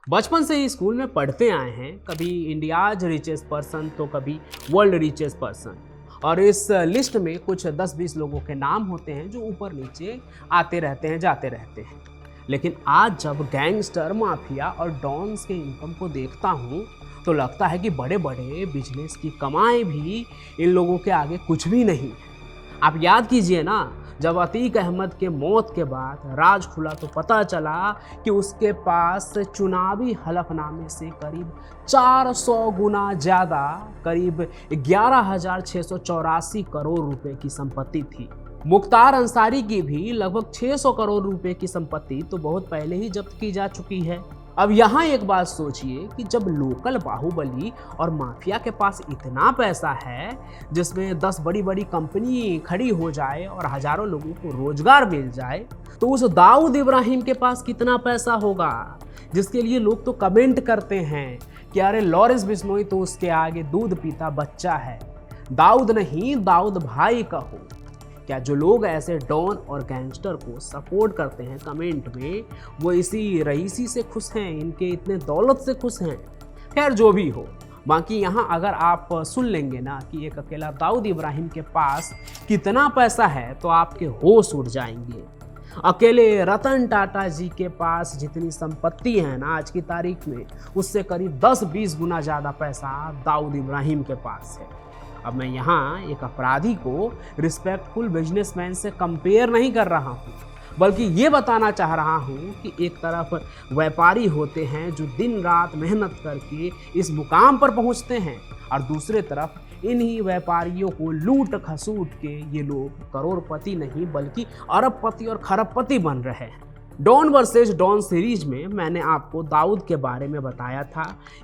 बचपन से ही स्कूल में पढ़ते आए हैं, कभी इंडियाज रिचेस्ट पर्सन तो कभी वर्ल्ड रिचेस्ट पर्सन। और इस लिस्ट में कुछ 10-20 लोगों के नाम होते हैं जो ऊपर नीचे आते रहते हैं, जाते रहते हैं। लेकिन आज जब गैंगस्टर, माफिया और डॉन्स के इनकम को देखता हूँ तो लगता है कि बड़े बड़े बिजनेस की कमाई भी इन लोगों के आगे कुछ भी नहीं है। आप याद कीजिए ना, जब अतीक अहमद के मौत के बाद राज खुला तो पता चला कि उसके पास चुनावी हलफनामे से करीब 400 गुना ज़्यादा, करीब 11,684 करोड़ रुपए की संपत्ति थी। मुख्तार अंसारी की भी लगभग 600 करोड़ रुपए की संपत्ति तो बहुत पहले ही जब्त की जा चुकी है। अब यहाँ एक बात सोचिए कि जब लोकल बाहुबली और माफिया के पास इतना पैसा है, जिसमें 10 बड़ी बड़ी कंपनी खड़ी हो जाए और हजारों लोगों को रोजगार मिल जाए, तो उस दाऊद इब्राहिम के पास कितना पैसा होगा, जिसके लिए लोग तो कमेंट करते हैं कि अरे लॉरेंस बिश्नोई तो उसके आगे दूध पीता बच्चा है। दाऊद नहीं, दाऊद भाई कहो। क्या जो लोग ऐसे डॉन और गैंगस्टर को सपोर्ट करते हैं कमेंट में, वो इसी रईसी से खुश हैं, इनके इतने दौलत से खुश हैं? खैर जो भी हो, बाकी यहाँ अगर आप सुन लेंगे ना कि एक अकेला दाऊद इब्राहिम के पास कितना पैसा है तो आपके होश उड़ जाएंगे। अकेले रतन टाटा जी के पास जितनी संपत्ति है ना आज की तारीख में, उससे करीब 10-20 गुना ज़्यादा पैसा दाऊद इब्राहिम के पास है। अब मैं यहाँ एक अपराधी को रिस्पेक्टफुल बिजनेसमैन से कंपेयर नहीं कर रहा हूँ, बल्कि ये बताना चाह रहा हूँ कि एक तरफ व्यापारी होते हैं जो दिन रात मेहनत करके इस मुकाम पर पहुँचते हैं, और दूसरे तरफ इन्हीं व्यापारियों को लूट खसूट के ये लोग करोड़पति नहीं बल्कि अरबपति और खरबपति बन रहे हैं। डॉन वर्सेस डॉन सीरीज में मैंने आपको दाऊद के बारे में बताया था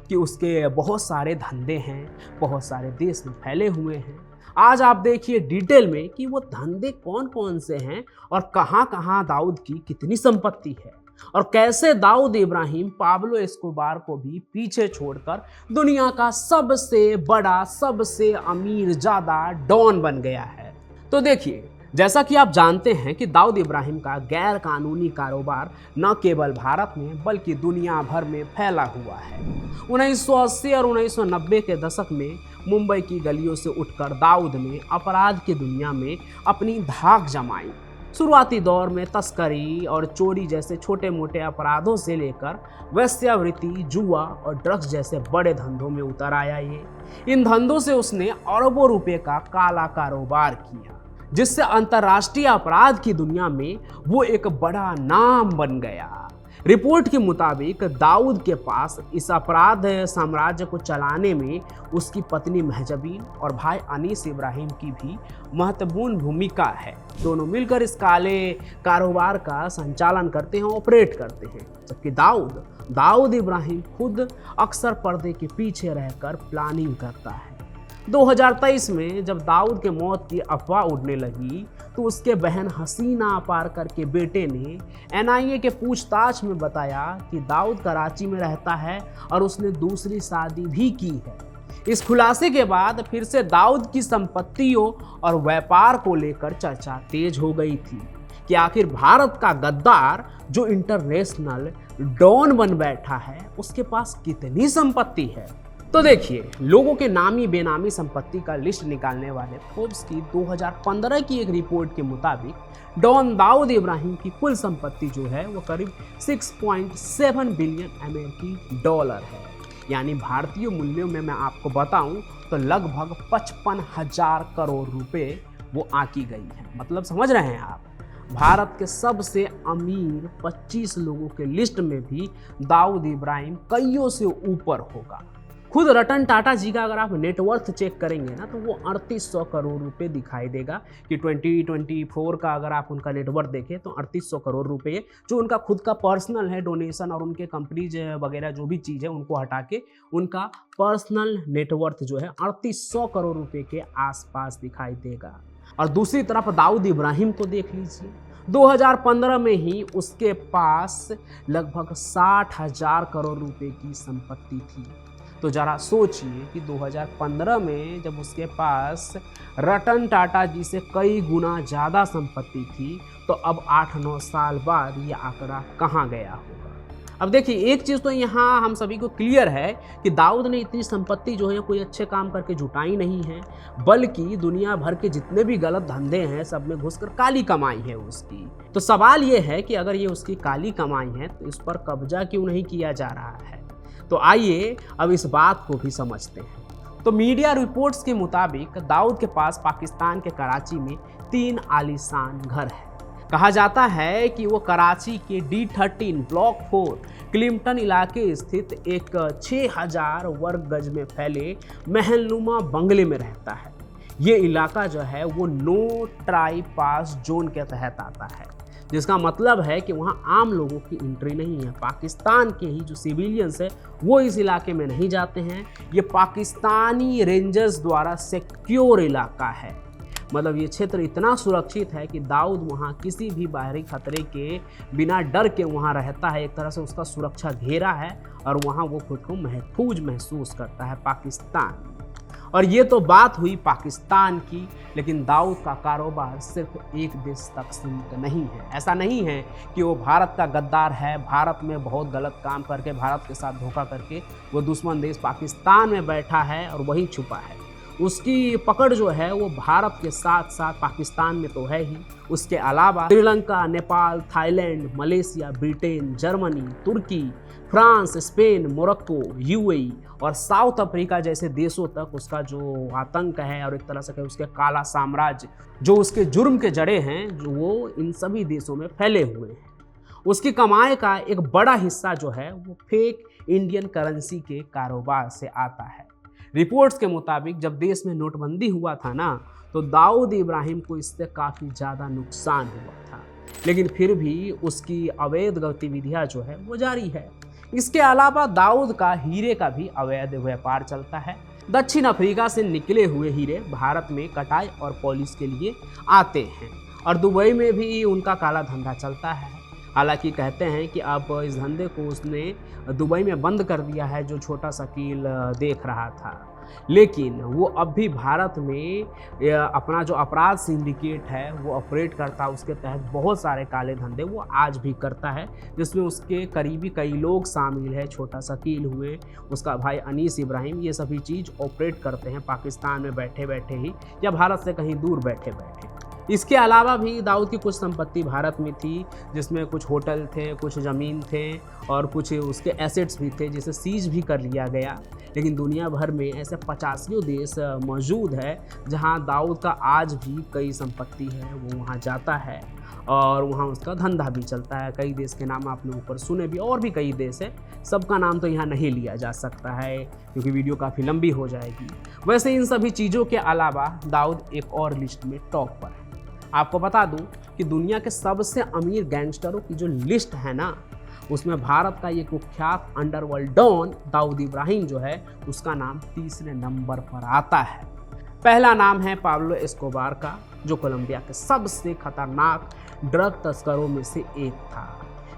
कि उसके बहुत सारे धंधे हैं, बहुत सारे देश में फैले हुए हैं। आज आप देखिए डिटेल में कि वो धंधे कौन कौन से हैं और कहाँ कहाँ दाऊद की कितनी संपत्ति है, और कैसे दाऊद इब्राहिम पाब्लो एस्कोबार को भी पीछे छोड़कर दुनिया का सबसे बड़ा, सबसे अमीर ज़्यादा डॉन बन गया है। तो देखिए, जैसा कि आप जानते हैं कि दाऊद इब्राहिम का गैर कानूनी कारोबार न केवल भारत में बल्कि दुनिया भर में फैला हुआ है। 1980 और 1990 के दशक में मुंबई की गलियों से उठकर दाऊद ने अपराध की दुनिया में अपनी धाक जमाई। शुरुआती दौर में तस्करी और चोरी जैसे छोटे मोटे अपराधों से लेकर वेश्यावृत्ति, जुआ और ड्रग्स जैसे बड़े धंधों में उतर आया ये। इन धंधों से उसने अरबों रुपए का काला कारोबार किया, जिससे अंतर्राष्ट्रीय अपराध की दुनिया में वो एक बड़ा नाम बन गया। रिपोर्ट के मुताबिक दाऊद के पास इस अपराध साम्राज्य को चलाने में उसकी पत्नी महजबीन और भाई अनीस इब्राहिम की भी महत्वपूर्ण भूमिका है। दोनों मिलकर इस काले कारोबार का संचालन करते हैं, ऑपरेट करते हैं, जबकि दाऊद इब्राहिम खुद अक्सर पर्दे के पीछे रहकर प्लानिंग करता है। 2023 में जब दाऊद के मौत की अफवाह उड़ने लगी तो उसके बहन हसीना पारकर के बेटे ने NIA के पूछताछ में बताया कि दाऊद कराची में रहता है और उसने दूसरी शादी भी की है। इस खुलासे के बाद फिर से दाऊद की संपत्तियों और व्यापार को लेकर चर्चा तेज हो गई थी कि आखिर भारत का गद्दार जो इंटरनेशनल डॉन बन बैठा है, उसके पास कितनी संपत्ति है। तो देखिए, लोगों के नामी बेनामी संपत्ति का लिस्ट निकालने वाले फोर्ब्स की 2015 की एक रिपोर्ट के मुताबिक डॉन दाऊद इब्राहिम की कुल संपत्ति जो है वो करीब 6.7 बिलियन अमेरिकी डॉलर है। यानी भारतीय मूल्यों में मैं आपको बताऊं तो लगभग 55,000 करोड़ रुपए वो आंकी गई है। मतलब समझ रहे हैं आप, भारत के सबसे अमीर 25 लोगों के लिस्ट में भी दाऊद इब्राहिम कईयों से ऊपर होगा। खुद रतन टाटा जी का अगर आप नेटवर्थ चेक करेंगे ना तो वो 3800 करोड़ रुपए दिखाई देगा कि 2024 का अगर आप उनका नेटवर्थ देखें तो 3800 करोड़ रुपए जो उनका खुद का पर्सनल है, डोनेशन और उनके कंपनीज वगैरह जो भी चीज़ है उनको हटा के उनका पर्सनल नेटवर्थ जो है 3800 करोड़ रुपए के आसपास दिखाई देगा। और दूसरी तरफ दाऊद इब्राहिम को देख लीजिए, 2015 में ही उसके पास लगभग 60,000 करोड़ रुपए की संपत्ति थी। तो ज़रा सोचिए कि 2015 में जब उसके पास रतन टाटा जी से कई गुना ज़्यादा संपत्ति थी, तो अब 8-9 साल बाद ये आंकड़ा कहाँ गया होगा। अब देखिए, एक चीज़ तो यहाँ हम सभी को क्लियर है कि दाऊद ने इतनी संपत्ति जो है कोई अच्छे काम करके जुटाई नहीं है, बल्कि दुनिया भर के जितने भी गलत धंधे हैं सब में घुसकर काली कमाई है उसकी। तो सवाल ये है कि अगर ये उसकी काली कमाई है तो इस पर कब्जा क्यों नहीं किया जा रहा है। तो आइए अब इस बात को भी समझते हैं। तो मीडिया रिपोर्ट्स के मुताबिक दाऊद के पास पाकिस्तान के कराची में 3 आलीशान घर है। कहा जाता है कि वो कराची के D13 ब्लॉक 4 क्लिंटन इलाके स्थित एक 6000 वर्ग गज में फैले महलनुमा बंगले में रहता है। ये इलाका जो है वो नो ट्राइपास जोन के तहत आता है, जिसका मतलब है कि वहाँ आम लोगों की एंट्री नहीं है। पाकिस्तान के ही जो सिविलियंस है वो इस इलाके में नहीं जाते हैं। ये पाकिस्तानी रेंजर्स द्वारा सिक्योर इलाका है। मतलब ये क्षेत्र इतना सुरक्षित है कि दाऊद वहाँ किसी भी बाहरी खतरे के बिना डर के वहाँ रहता है। एक तरह से उसका सुरक्षा घेरा है और वहाँ वो खुद को महफूज महसूस करता है पाकिस्तान। और ये तो बात हुई पाकिस्तान की, लेकिन दाऊद का कारोबार सिर्फ एक देश तक सीमित नहीं है। ऐसा नहीं है कि वो भारत का गद्दार है, भारत में बहुत गलत काम करके, भारत के साथ धोखा करके वो दुश्मन देश पाकिस्तान में बैठा है और वहीं छुपा है। उसकी पकड़ जो है वो भारत के साथ साथ पाकिस्तान में तो है ही, उसके अलावा Sri Lanka, Nepal, Thailand, Malaysia, Britain, Germany, Turkey, France, Spain, Morocco, UAE और साउथ अफ्रीका जैसे देशों तक उसका जो आतंक है और एक तरह से उसके काला साम्राज्य जो उसके जुर्म के जड़े हैं जो वो इन सभी देशों में फैले हुए हैं। उसकी कमाई का एक बड़ा हिस्सा जो है वो फेक इंडियन करेंसी के कारोबार से आता है। रिपोर्ट्स के मुताबिक जब देश में नोटबंदी हुआ था ना, तो दाऊद इब्राहिम को इससे काफ़ी ज़्यादा नुकसान हुआ था, लेकिन फिर भी उसकी अवैध गतिविधियां जो है वो जारी है। इसके अलावा दाऊद का हीरे का भी अवैध व्यापार चलता है। दक्षिण अफ्रीका से निकले हुए हीरे भारत में कटाई और पॉलिश के लिए आते हैं और दुबई में भी उनका काला धंधा चलता है। हालांकि कहते हैं कि अब इस धंधे को उसने दुबई में बंद कर दिया है, जो छोटा शकील देख रहा था, लेकिन वो अब भी भारत में अपना जो अपराध सिंडिकेट है वो ऑपरेट करता है। उसके तहत बहुत सारे काले धंधे वो आज भी करता है, जिसमें उसके करीबी कई लोग शामिल हैं। छोटा शकील हुए, उसका भाई अनीस इब्राहिम, ये सभी चीज़ ऑपरेट करते हैं पाकिस्तान में बैठे बैठे ही या भारत से कहीं दूर बैठे बैठे। इसके अलावा भी दाऊद की कुछ संपत्ति भारत में थी, जिसमें कुछ होटल थे, कुछ ज़मीन थे और कुछ उसके एसेट्स भी थे, जिसे सीज भी कर लिया गया। लेकिन दुनिया भर में ऐसे 50 देश मौजूद है जहां दाऊद का आज भी कई संपत्ति है, वो वहां जाता है और वहाँ उसका धंधा भी चलता है। कई देश के नाम आपने ऊपर सुने भी, और भी कई देश है, सबका नाम तो यहाँ नहीं लिया जा सकता है क्योंकि वीडियो काफ़ी लंबी हो जाएगी। वैसे इन सभी चीज़ों के अलावा दाऊद एक और लिस्ट में टॉप पर है। आपको बता दूं कि दुनिया के सबसे अमीर गैंगस्टरों की जो लिस्ट है ना, उसमें भारत का ये कुख्यात अंडरवर्ल्ड डॉन दाऊद इब्राहिम जो है उसका नाम तीसरे नंबर पर आता है। पहला नाम है पाब्लो एस्कोबार का, जो कोलंबिया के सबसे खतरनाक ड्रग तस्करों में से एक था।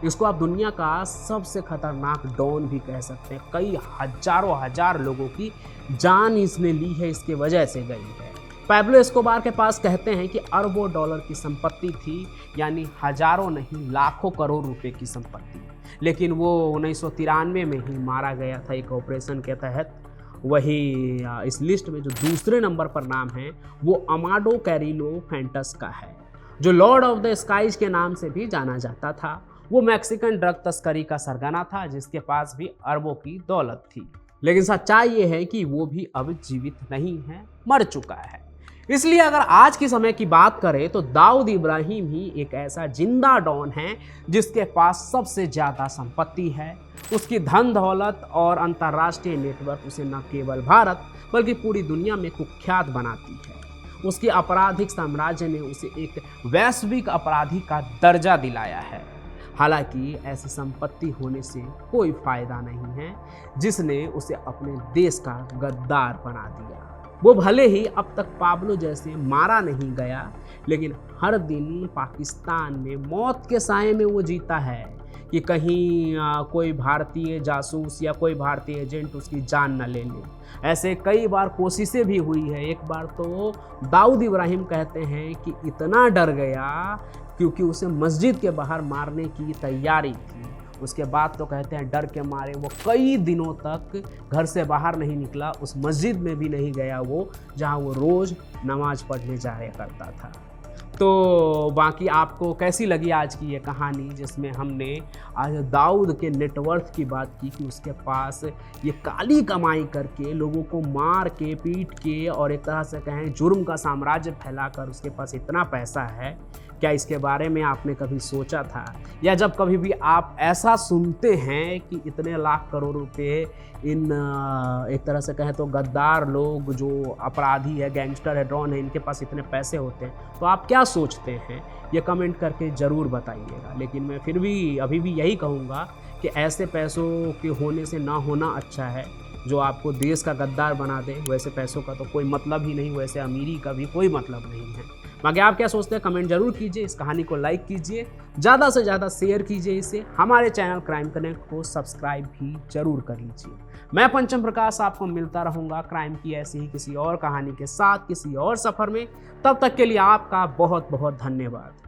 इसको आप दुनिया का सबसे खतरनाक डॉन भी कह सकते हैं। कई हजारों हजार लोगों की जान इसने ली है, इसके वजह से गई है। पाब्लो एस्कोबार के पास कहते हैं कि अरबों डॉलर की संपत्ति थी, यानी हजारों नहीं लाखों करोड़ रुपए की संपत्ति। लेकिन वो 1993 में ही मारा गया था एक ऑपरेशन के तहत। वही इस लिस्ट में जो दूसरे नंबर पर नाम है वो अमाडो कैरिलो फैंटस का है, जो लॉर्ड ऑफ द स्काइज के नाम से भी जाना जाता था। वो मैक्सिकन ड्रग तस्करी का सरगना था, जिसके पास भी अरबों की दौलत थी। लेकिन सच्चाई ये है कि वो भी अब जीवित नहीं है, मर चुका है। इसलिए अगर आज के समय की बात करें तो दाऊद इब्राहिम ही एक ऐसा जिंदा डॉन है जिसके पास सबसे ज़्यादा संपत्ति है। उसकी धन दौलत और अंतर्राष्ट्रीय नेटवर्क उसे न केवल भारत बल्कि पूरी दुनिया में कुख्यात बनाती है। उसके आपराधिक साम्राज्य ने उसे एक वैश्विक अपराधी का दर्जा दिलाया है। हालांकि ऐसी संपत्ति होने से कोई फायदा नहीं है, जिसने उसे अपने देश का गद्दार बना दिया। वो भले ही अब तक पाब्लो जैसे मारा नहीं गया, लेकिन हर दिन पाकिस्तान में मौत के साए में वो जीता है कि कहीं कोई भारतीय जासूस या कोई भारतीय एजेंट उसकी जान न ले ले। ऐसे कई बार कोशिशें भी हुई है। एक बार तो दाऊद इब्राहिम कहते हैं कि इतना डर गया क्योंकि उसे मस्जिद के बाहर मारने की तैयारी थी। उसके बाद तो कहते हैं डर के मारे वो कई दिनों तक घर से बाहर नहीं निकला, उस मस्जिद में भी नहीं गया वो जहाँ वो रोज़ नमाज़ पढ़ने जाया करता था। तो बाकी आपको कैसी लगी आज की ये कहानी, जिसमें हमने आज दाऊद के नेटवर्थ की बात की कि उसके पास ये काली कमाई करके लोगों को मार के पीट के और एक तरह से कहें जुर्म का साम्राज्य फैलाकर उसके पास इतना पैसा है। क्या इसके बारे में आपने कभी सोचा था, या जब कभी भी आप ऐसा सुनते हैं कि इतने लाख करोड़ रुपए इन एक तरह से कहें तो गद्दार लोग जो अपराधी है, गैंगस्टर है, डॉन है, इनके पास इतने पैसे होते हैं, तो आप क्या सोचते हैं ये कमेंट करके ज़रूर बताइएगा। लेकिन मैं फिर भी अभी भी यही कहूँगा कि ऐसे पैसों के होने से ना होना अच्छा है जो आपको देश का गद्दार बना दे। वैसे पैसों का तो कोई मतलब ही नहीं, वैसे अमीरी का भी कोई मतलब नहीं है। बाकी आप क्या सोचते हैं कमेंट जरूर कीजिए, इस कहानी को लाइक कीजिए, ज़्यादा से ज़्यादा शेयर कीजिए इसे, हमारे चैनल क्राइम कनेक्ट को सब्सक्राइब भी जरूर कर लीजिए। मैं पंचम प्रकाश आपको मिलता रहूँगा क्राइम की ऐसी ही किसी और कहानी के साथ किसी और सफ़र में। तब तक के लिए आपका बहुत बहुत धन्यवाद।